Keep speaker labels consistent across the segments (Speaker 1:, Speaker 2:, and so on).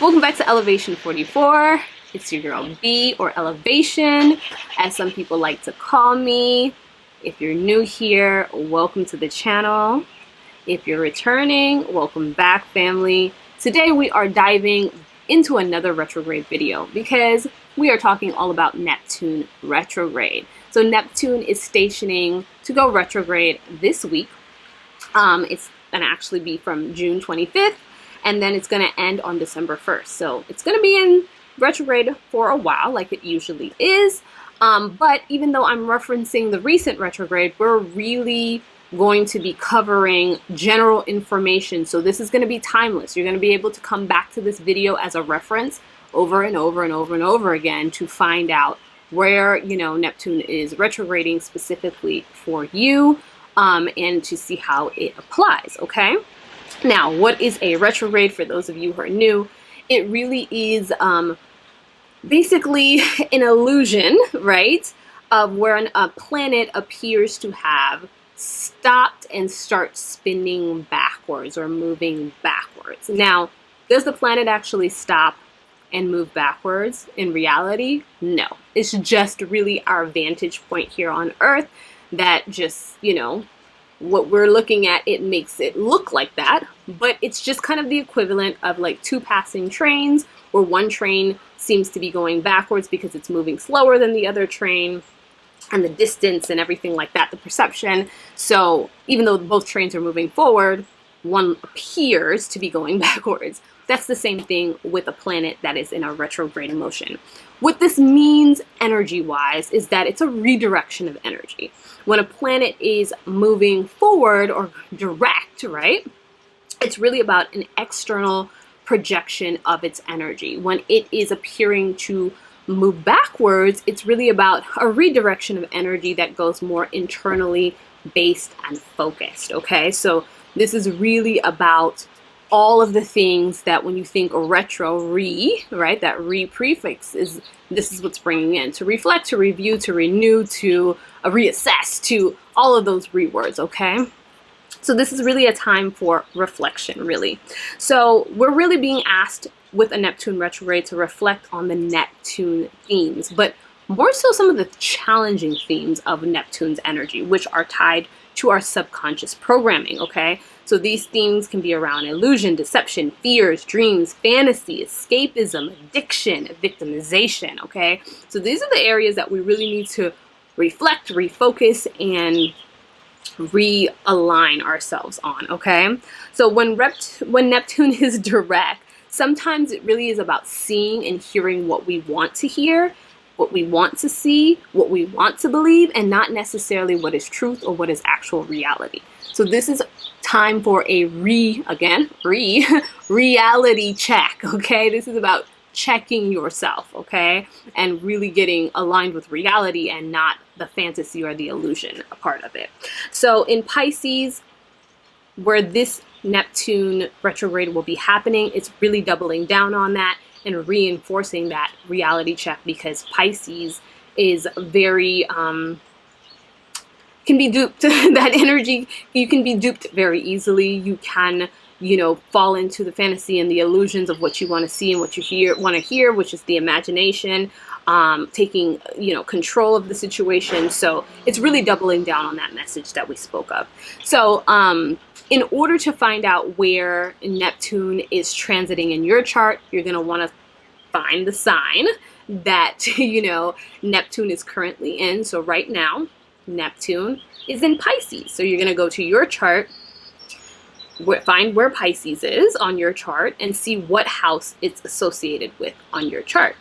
Speaker 1: Welcome back to Elevation 44. It's your girl B, or Elevation, as some people like to call me. If you're new here, welcome to the channel. If you're returning, welcome back, family. Today we are diving into another retrograde video because we are talking all about Neptune retrograde. So Neptune is stationing to go retrograde this week. It's going to actually be from June 25th. And then it's going to end on December 1st. So it's going to be in retrograde for a while, like it usually is. But even though I'm referencing the recent retrograde, we're really going to be covering general information. So this is going to be timeless. You're going to be able to come back to this video as a reference over and over and over and over again to find out where, Neptune is retrograding specifically for you, and to see how it applies, okay? Now, what is a retrograde for those of you who are new? It really is basically an illusion, right, of where a planet appears to have stopped and start spinning backwards or moving backwards. Now, does the planet actually stop and move backwards in reality? No. It's just really our vantage point here on Earth that just, what we're looking at, it makes it look like that, but it's just kind of the equivalent of like two passing trains, where one train seems to be going backwards because it's moving slower than the other train, and the distance and everything like that, the perception. So even though both trains are moving forward, one appears to be going backwards. That's the same thing with a planet that is in a retrograde motion. What this means energy-wise is that it's a redirection of energy. When a planet is moving forward or direct, right, it's really about an external projection of its energy. When it is appearing to move backwards, it's really about a redirection of energy that goes more internally based and focused, okay? So this is really about all of the things that when you think retro, right, that prefix this is what's bringing in. To reflect, to review, to renew, to reassess, to all of those words, okay? So this is really a time for reflection, really. So we're really being asked with a Neptune retrograde to reflect on the Neptune themes, but more so some of the challenging themes of Neptune's energy, which are tied to our subconscious programming, okay? So these themes can be around illusion, deception, fears, dreams, fantasy, escapism, addiction, victimization, okay? So these are the areas that we really need to reflect, refocus, and realign ourselves on, okay? So when Neptune is direct, sometimes it really is about seeing and hearing what we want to hear, what we want to see, what we want to believe, and not necessarily what is truth or what is actual reality. So this is time for a reality check, okay? This is about checking yourself, okay? And really getting aligned with reality and not the fantasy or the illusion part of it. So in Pisces, where this Neptune retrograde will be happening, it's really doubling down on that and reinforcing that reality check, because Pisces is very, can be duped. That energy, you can be duped very easily. You can, fall into the fantasy and the illusions of what you want to see and what you want to hear, which is the imagination, taking, control of the situation. So it's really doubling down on that message that we spoke of. So, in order to find out where Neptune is transiting in your chart, you're going to want to find the sign that, Neptune is currently in. So right now, Neptune is in Pisces. So you're going to go to your chart, find where Pisces is on your chart, and see what house it's associated with on your chart.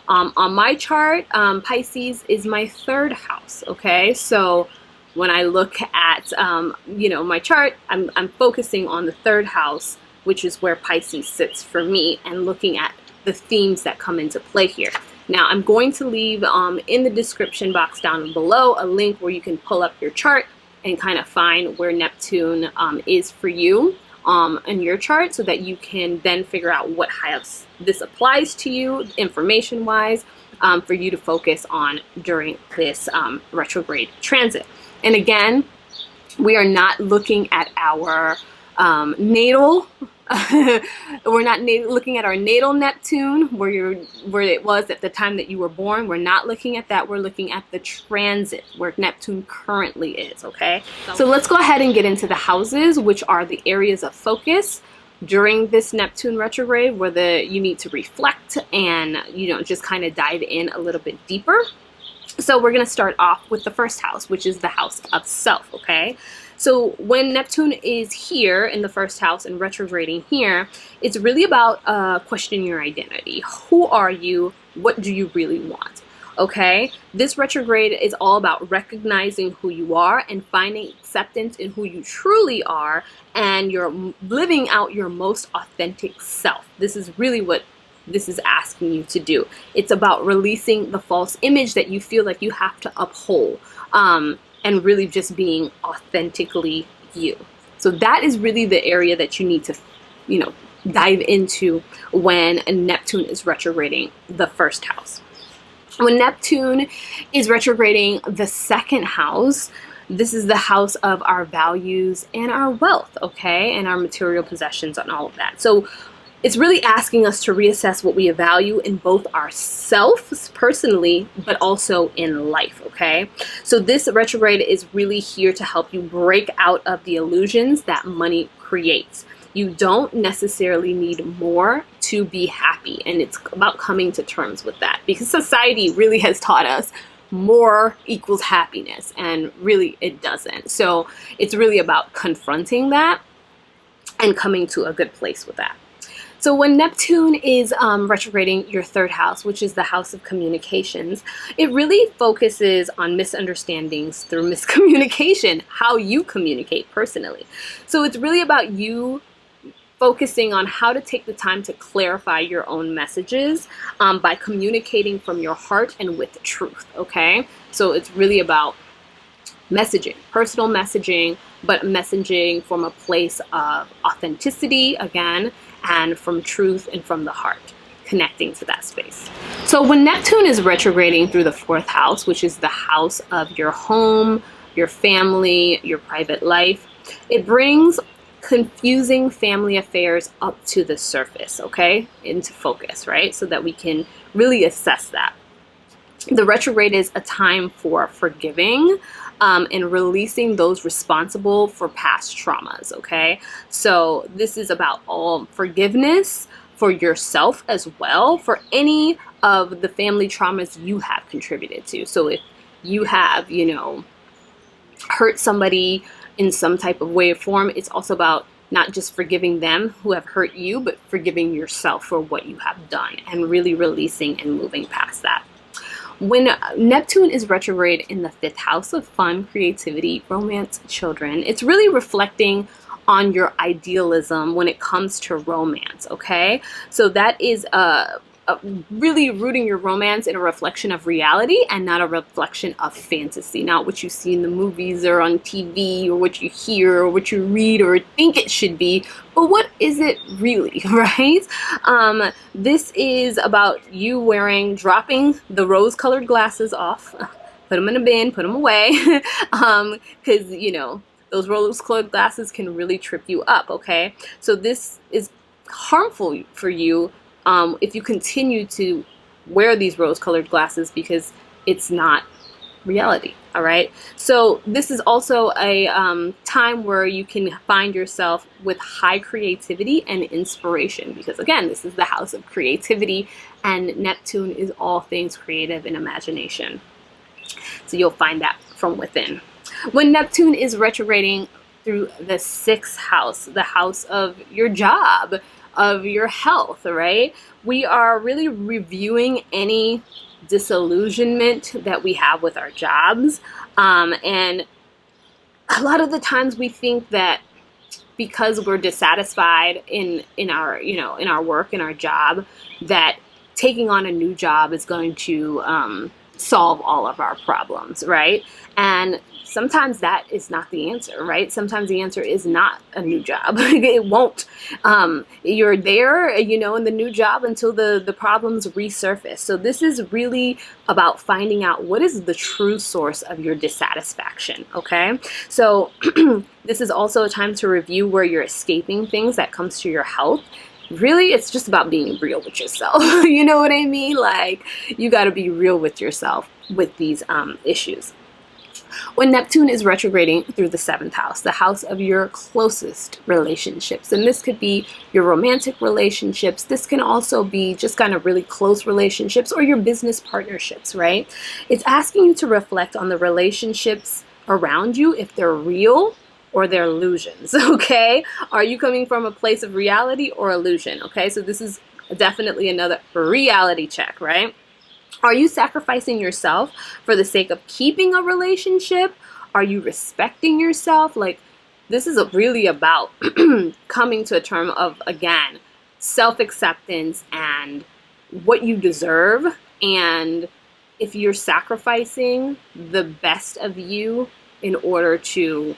Speaker 1: On my chart, Pisces is my third house, okay? So when I look at, my chart, I'm focusing on the third house, which is where Pisces sits for me, and looking at the themes that come into play here. Now, I'm going to leave in the description box down below a link where you can pull up your chart and kind of find where Neptune is for you in your chart, so that you can then figure out what house this applies to you information-wise, for you to focus on during this retrograde transit. And again, we are not looking at our natal We're not looking at our natal Neptune, where it was at the time that you were born. We're not looking at that. We're looking at the transit, where Neptune currently is, okay? So let's go ahead and get into the houses, which are the areas of focus during this Neptune retrograde, where you need to reflect and, just kind of dive in a little bit deeper. So we're going to start off with the first house, which is the house of self, okay? So when Neptune is here in the first house and retrograding here, it's really about questioning your identity. Who are you? What do you really want? Okay? This retrograde is all about recognizing who you are and finding acceptance in who you truly are, and you're living out your most authentic self. This is really what this is asking you to do. It's about releasing the false image that you feel like you have to uphold. And really just being authentically you. So that is really the area that you need to, dive into when Neptune is retrograding the first house. When Neptune is retrograding the second house, this is the house of our values and our wealth, okay? And our material possessions and all of that. So it's really asking us to reassess what we value in both ourselves personally, but also in life, okay? So this retrograde is really here to help you break out of the illusions that money creates. You don't necessarily need more to be happy, and it's about coming to terms with that, because society really has taught us more equals happiness, and really it doesn't. So it's really about confronting that and coming to a good place with that. So when Neptune is retrograding your third house, which is the house of communications, it really focuses on misunderstandings through miscommunication, how you communicate personally. So it's really about you focusing on how to take the time to clarify your own messages by communicating from your heart and with truth, okay? So it's really about messaging, personal messaging, but messaging from a place of authenticity, again, and from truth and from the heart, connecting to that space. So when Neptune is retrograding through the fourth house, which is the house of your home, your family, your private life, it brings confusing family affairs up to the surface, okay, into focus, right? So that we can really assess that. The retrograde is a time for forgiving and releasing those responsible for past traumas, okay? So this is about all forgiveness for yourself as well, for any of the family traumas you have contributed to. So if you have, hurt somebody in some type of way or form, it's also about not just forgiving them who have hurt you, but forgiving yourself for what you have done and really releasing and moving past that. When Neptune is retrograde in the fifth house of fun, creativity, romance, children, it's really reflecting on your idealism when it comes to romance, okay? So that is really rooting your romance in a reflection of reality and not a reflection of fantasy, not what you see in the movies or on TV or what you hear or what you read or think it should be, but what is it really, right? This is about you dropping the rose-colored glasses off, put them in a bin, put them away, because, those rose-colored glasses can really trip you up, okay? So this is harmful for you if you continue to wear these rose-colored glasses, because it's not reality, all right? So this is also a time where you can find yourself with high creativity and inspiration, because again, this is the house of creativity, and Neptune is all things creative and imagination. So you'll find that from within. When Neptune is retrograding through the sixth house, the house of your job, of your health, right? We are really reviewing any disillusionment that we have with our jobs. And a lot of the times we think that because we're dissatisfied in our, in our work, in our job, that taking on a new job is going to solve all of our problems, right? And sometimes that is not the answer, right? Sometimes the answer is not a new job. It won't. You're there, in the new job until the problems resurface. So this is really about finding out what is the true source of your dissatisfaction, okay? So this is also a time to review where you're escaping things that comes to your health. Really, it's just about being real with yourself. You know what I mean? Like, you got to be real with yourself with these issues. When Neptune is retrograding through the 7th house, the house of your closest relationships, and this could be your romantic relationships, this can also be just kind of really close relationships or your business partnerships, right? It's asking you to reflect on the relationships around you, if they're real or they're illusions, okay? Are you coming from a place of reality or illusion, okay? So this is definitely another reality check, right? Are you sacrificing yourself for the sake of keeping a relationship? Are you respecting yourself? Like, this is really about coming to a term of, again, self-acceptance and what you deserve. And if you're sacrificing the best of you in order to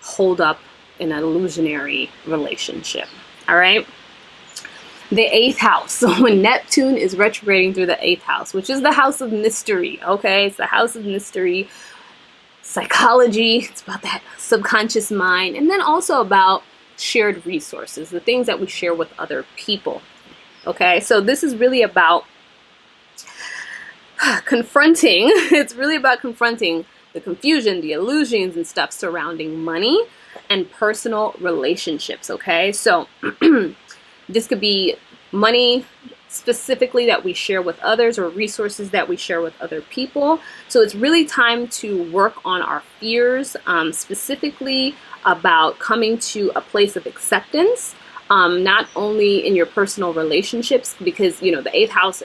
Speaker 1: hold up an illusionary relationship, all right? The 8th house. So when Neptune is retrograding through the 8th house, which is the house of mystery, okay? It's the house of mystery, psychology. It's about that subconscious mind. And then also about shared resources, the things that we share with other people, okay? So this is really about confronting. It's really about confronting the confusion, the illusions and stuff surrounding money and personal relationships, okay? So this could be money specifically that we share with others or resources that we share with other people. So it's really time to work on our fears, specifically about coming to a place of acceptance, not only in your personal relationships, because, the 8th house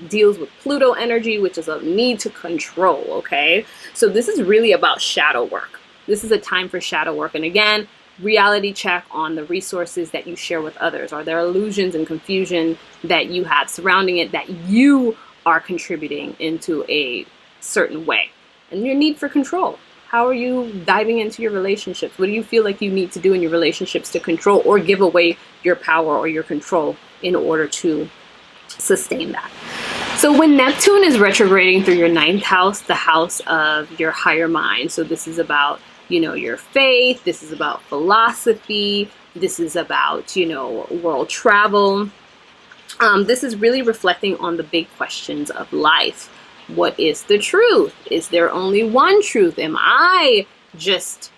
Speaker 1: deals with Pluto energy, which is a need to control, okay? So this is really about shadow work. This is a time for shadow work. And again, reality check on the resources that you share with others. Are there illusions and confusion that you have surrounding it that you are contributing into a certain way? And your need for control. How are you diving into your relationships? What do you feel like you need to do in your relationships to control or give away your power or your control in order to sustain that? So when Neptune is retrograding through your 9th house, the house of your higher mind, so this is about your faith, this is about philosophy, this is about, world travel. This is really reflecting on the big questions of life. What is the truth? Is there only one truth? Am I just,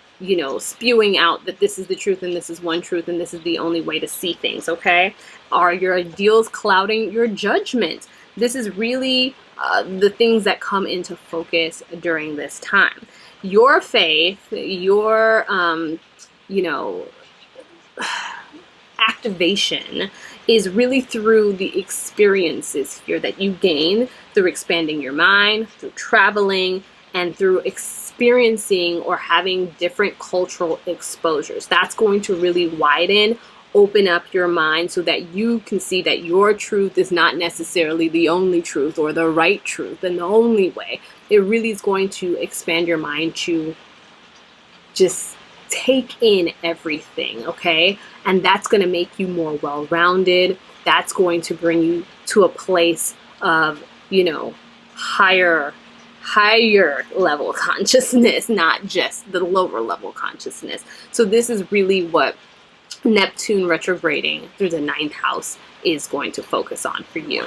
Speaker 1: spewing out that this is the truth and this is one truth and this is the only way to see things, okay? Are your ideals clouding your judgment? This is really the things that come into focus during this time. Your faith, your, activation is really through the experiences here that you gain through expanding your mind, through traveling, and through experiencing or having different cultural exposures. That's going to really widen, open up your mind so that you can see that your truth is not necessarily the only truth or the right truth and the only way. It really is going to expand your mind to just take in everything, okay? And that's going to make you more well-rounded. That's going to bring you to a place of, higher level consciousness, not just the lower level consciousness. So this is really what Neptune retrograding through the 9th house is going to focus on for you.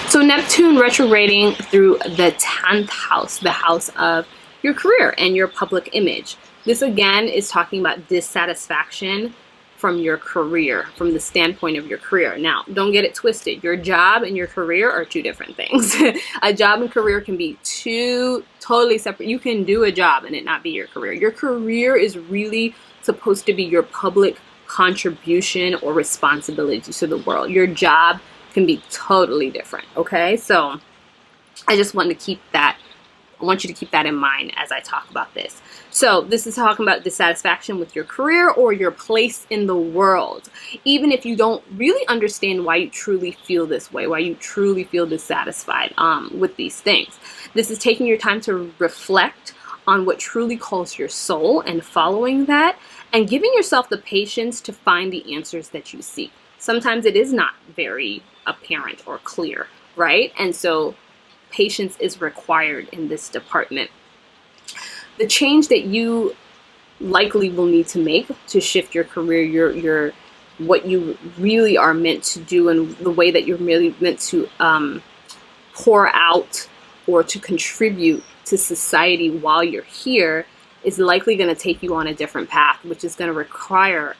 Speaker 1: So Neptune retrograding through the 10th house, the house of your career and your public image. This again is talking about dissatisfaction from your career, from the standpoint of your career. Now, don't get it twisted. Your job and your career are two different things. A job and career can be two totally separate. You can do a job and it not be your career. Your career is really supposed to be your public contribution or responsibility to the world. Your job can be totally different, okay? So I just want to keep that I want you to keep that in mind as I talk about this. So this is talking about dissatisfaction with your career or your place in the world. Even if you don't really understand why you truly feel this way, why you truly feel dissatisfied with these things. This is taking your time to reflect on what truly calls your soul and following that, and giving yourself the patience to find the answers that you seek. Sometimes it is not very apparent or clear, right? And so patience is required in this department. The change that you likely will need to make to shift your career, your what you really are meant to do, and the way that you're really meant to pour out or to contribute to society while you're here, is likely going to take you on a different path, which is going to require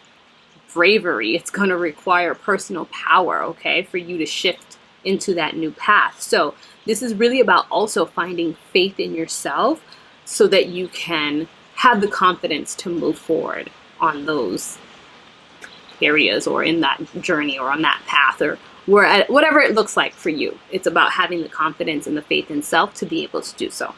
Speaker 1: bravery. It's going to require personal power, okay, for you to shift into that new path. So this is really about also finding faith in yourself so that you can have the confidence to move forward on those areas, or in that journey, or on that path, or whatever it looks like for you. It's about having the confidence and the faith in self to be able to do so.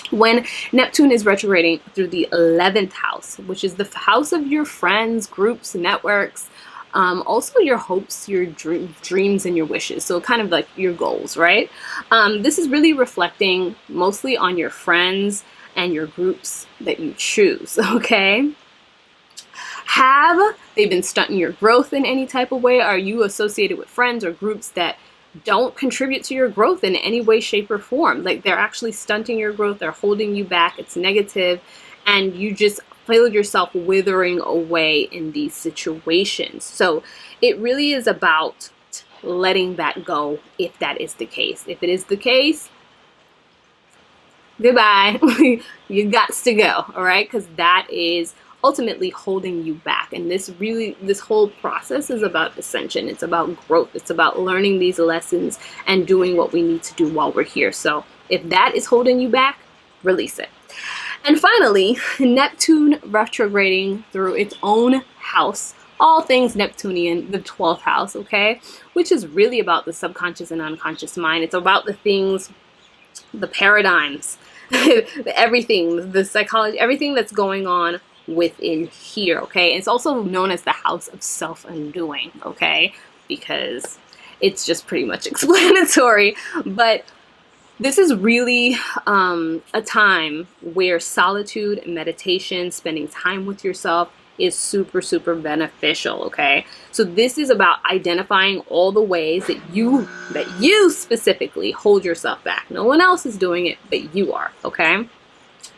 Speaker 1: When Neptune is retrograding through the 11th house, which is the house of your friends, groups, networks, also your hopes, your dreams, and your wishes. So kind of like your goals, right? This is really reflecting mostly on your friends and your groups that you choose, okay? Have they been stunting your growth in any type of way? Are you associated with friends or groups that don't contribute to your growth in any way, shape, or form? Like, they're actually stunting your growth, they're holding you back, it's negative, and you just feel yourself withering away in these situations. So it really is about letting that go if that is the case. If it is the case, goodbye. You got to go, all right? Because that is ultimately holding you back. And this whole process is about ascension. It's about growth. It's about learning these lessons and doing what we need to do while we're here. So if that is holding you back, release it. And finally, Neptune retrograding through its own house, all things Neptunian, the 12th house, okay? Which is really about the subconscious and unconscious mind. It's about the things, the paradigms, everything, the psychology, everything that's going on within here, okay? It's also known as the house of self-undoing, okay? Because it's just pretty much explanatory. But this is really a time where solitude and meditation, spending time with yourself, is super, super beneficial, okay? So this is about identifying all the ways that you specifically hold yourself back. No one else is doing it, but you are, okay?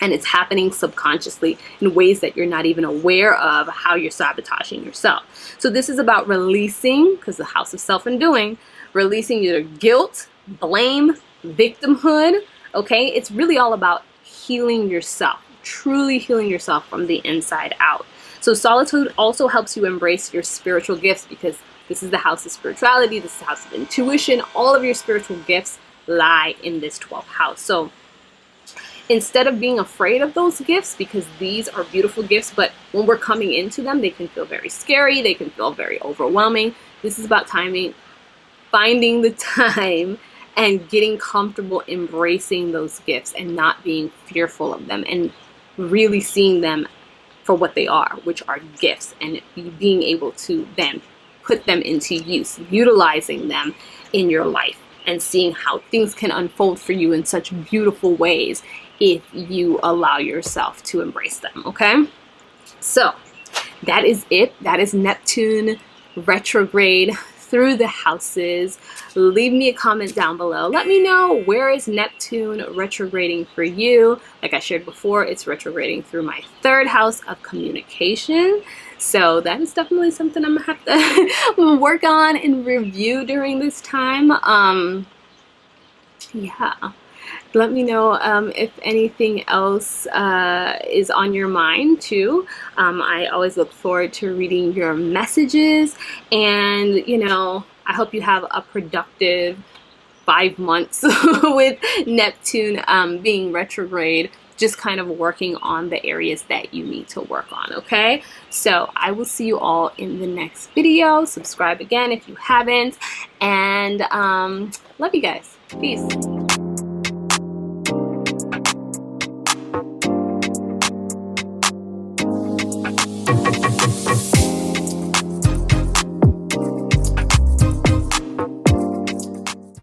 Speaker 1: And it's happening subconsciously in ways that you're not even aware of, how you're sabotaging yourself. So this is about releasing, because the house of self-undoing, releasing your guilt, blame, victimhood, okay? It's really all about healing yourself, truly healing yourself from the inside out. So solitude also helps you embrace your spiritual gifts, because this is the house of spirituality, this is the house of intuition. All of your spiritual gifts lie in this 12th house. So instead of being afraid of those gifts, because these are beautiful gifts, but when we're coming into them, they can feel very scary, they can feel very overwhelming. This is about finding the time and getting comfortable embracing those gifts and not being fearful of them, and really seeing them for what they are, which are gifts, and being able to then put them into use, utilizing them in your life, and seeing how things can unfold for you in such beautiful ways if you allow yourself to embrace them, okay? So that is it. That is Neptune retrograde through the houses. Leave me a comment down below. Let me know, where is Neptune retrograding for you? Like I shared before, it's retrograding through my 3rd house of communication. So that is definitely something I'm gonna have to work on and review during this time. Yeah. Let me know if anything else is on your mind too. I always look forward to reading your messages, and I hope you have a productive 5 months with Neptune being retrograde, just kind of working on the areas that you need to work on, okay? So I will see you all in the next video. Subscribe again if you haven't, and love you guys. Peace.